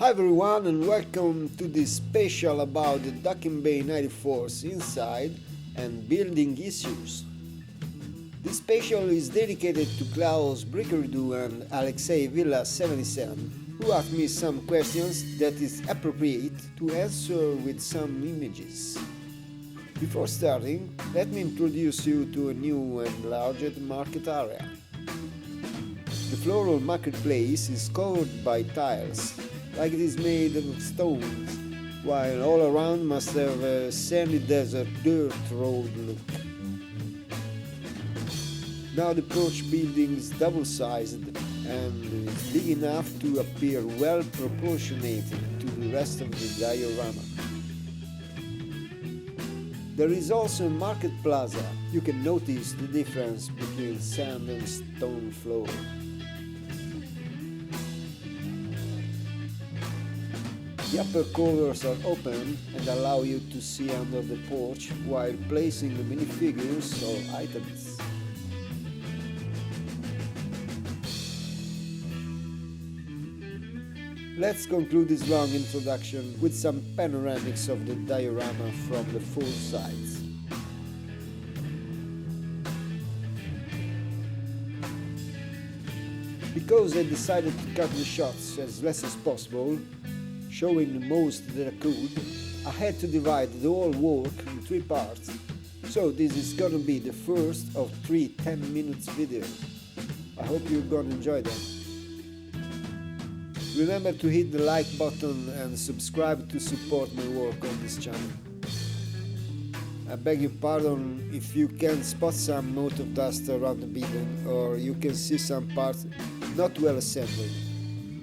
Hi everyone and welcome to this special about the Dockin Bay 94's inside and building issues. This special is dedicated to Klaus, Brickeridoo and Alexei Villa 77, who asked me some questions that is appropriate to answer with some images. Before starting, let me introduce you to a new and enlarged market area. The floral marketplace is covered by tiles, like it is made of stones, while all around must have a sandy desert dirt road look. Now the porch building is double-sized and is big enough to appear well proportionate to the rest of the diorama. There is also a market plaza. You can notice the difference between sand and stone floor. The upper covers are open and allow you to see under the porch while placing the minifigures or items. Let's conclude this long introduction with some panoramics of the diorama from the four sides. Because I decided to cut the shots as less as possible, showing the most that I could, I had to divide the whole work in three parts, so this is gonna be the first of 3 10-minute videos. I hope you're gonna enjoy them. Remember to hit the like button and subscribe to support my work on this channel. I beg your pardon if you can spot some mote of dust around the building or you can see some parts not well assembled.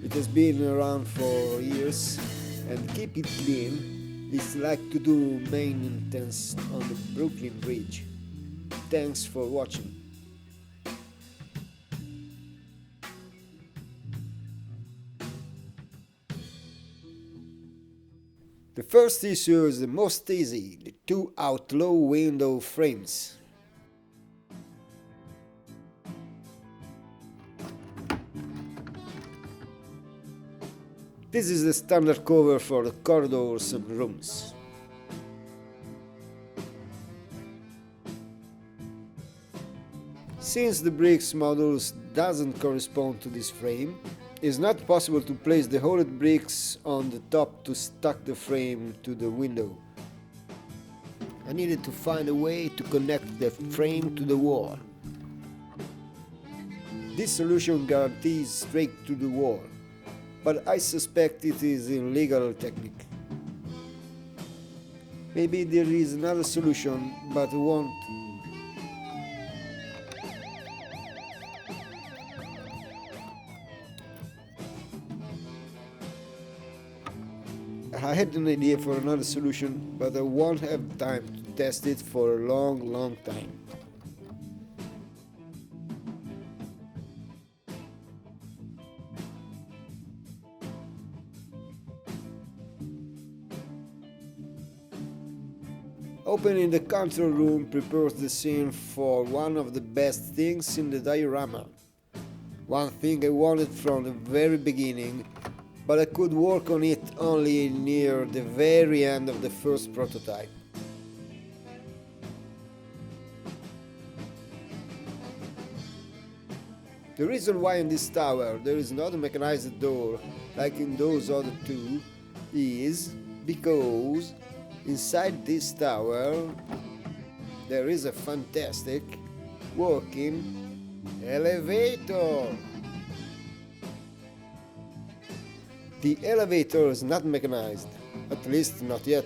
It has been around for years and keep it clean. It's like to do maintenance on the Brooklyn Bridge. Thanks for watching. The first issue is the most easy, the two outlaw window frames. This is the standard cover for the corridors and rooms. Since the Brics models doesn't correspond to this frame, it's not possible to place the hollowed bricks on the top to stack the frame to the window. I needed to find a way to connect the frame to the wall. This solution guarantees straight to the wall, but I suspect it is illegal technique. Maybe there is another solution, but I won't. I had an idea for another solution, but I won't have time to test it for a long time. Opening the control room prepares the scene for one of the best things in the diorama. One thing I wanted from the very beginning, but I could work on it only near the very end of the first prototype. The reason why in this tower there is not a mechanized door like in those other two is because inside this tower there is a fantastic working elevator. The elevator is not mechanized, at least not yet,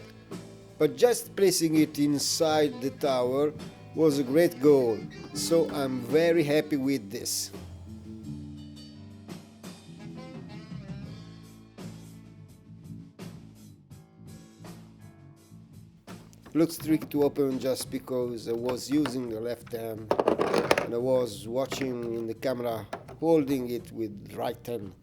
but just placing it inside the tower was a great goal, so I'm very happy with this. Looks tricky to open just because I was using the left hand and I was watching in the camera holding it with right hand.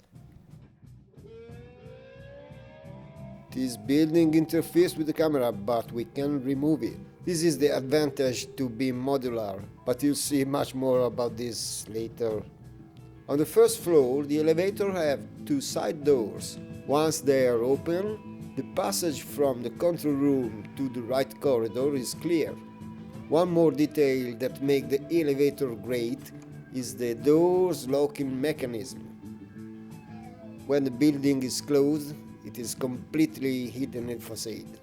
This building interferes with the camera, but we can remove it. This is the advantage to be modular, but you'll see much more about this later. On the first floor, the elevator have two side doors. Once they are open, the passage from the control room to the right corridor is clear. One more detail that makes the elevator great is the door's locking mechanism. When the building is closed, it is completely hidden in facade.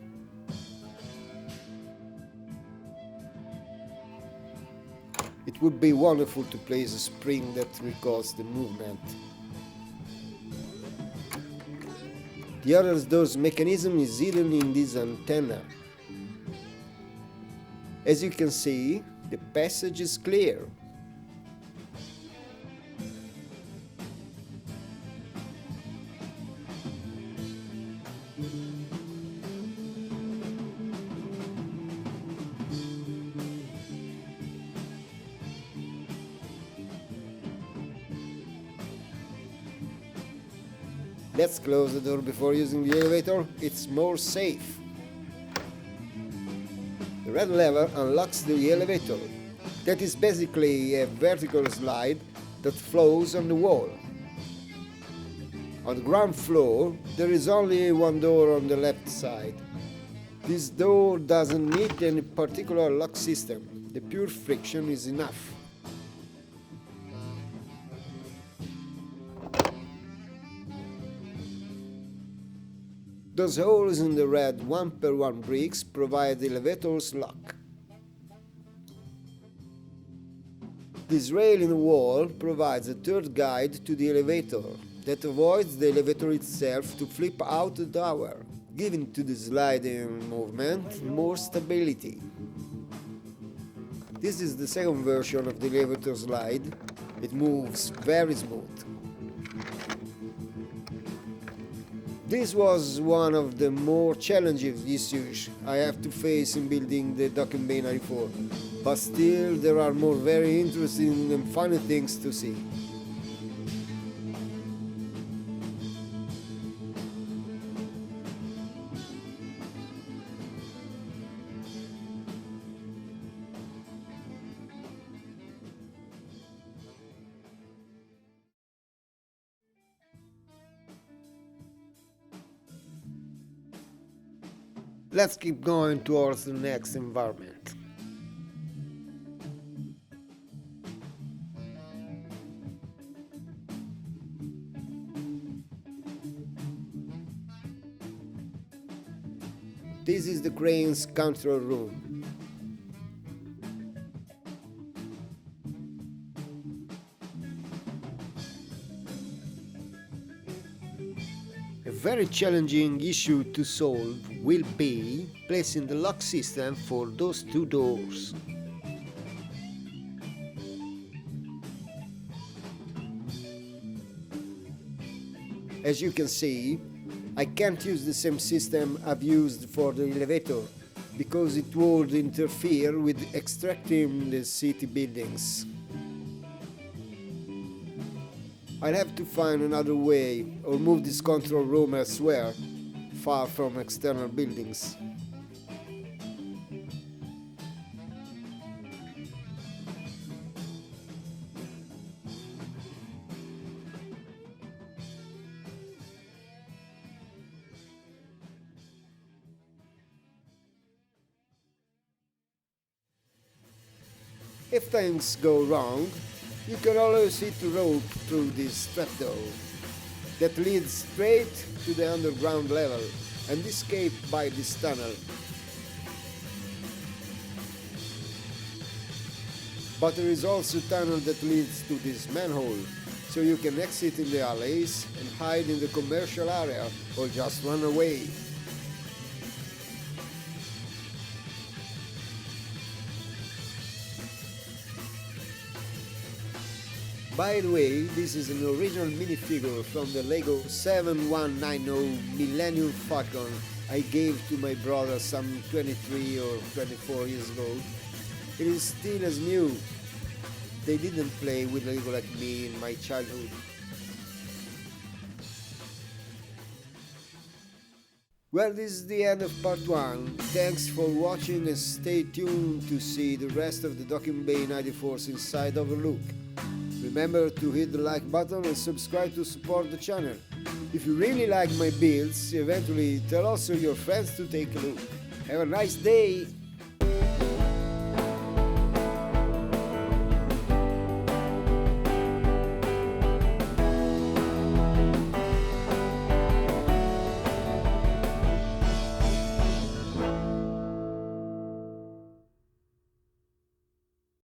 It would be wonderful to place a spring that records the movement. The other door's mechanism is hidden in this antenna. As you can see, the passage is clear. Let's close the door before using the elevator, it's more safe. The red lever unlocks the elevator. That is basically a vertical slide that flows on the wall. On the ground floor, there is only one door on the left side. This door doesn't need any particular lock system. The pure friction is enough. Those holes in the red 1x1 bricks provide the elevator's lock. This rail in the wall provides a third guide to the elevator that avoids the elevator itself to flip out the tower, giving to the sliding movement more stability. This is the second version of the elevator slide. It moves very smooth. This was one of the more challenging issues I have to face in building the Dockin Bay 94, but still there are more very interesting and funny things to see. Let's keep going towards the next environment. This is the crane's control room. A very challenging issue to solve will be placing the lock system for those two doors. As you can see, I can't use the same system I've used for the elevator because it would interfere with extracting the city buildings. I'll have to find another way or move this control room elsewhere, far from external buildings. If things go wrong, you can always hit the rope through this trapdoor that leads straight to the underground level and escape by this tunnel. But there is also a tunnel that leads to this manhole, so you can exit in the alleys and hide in the commercial area or just run away. By the way, this is an original minifigure from the LEGO 7190 Millennium Falcon I gave to my brother some 23 or 24 years ago. It is still as new. They didn't play with LEGO like me in my childhood. Well, this is the end of part 1. Thanks for watching and stay tuned to see the rest of the Dockin Bay 94's inside Overlook. Remember to hit the like button and subscribe to support the channel. If you really like my builds, eventually tell also your friends to take a look. Have a nice day!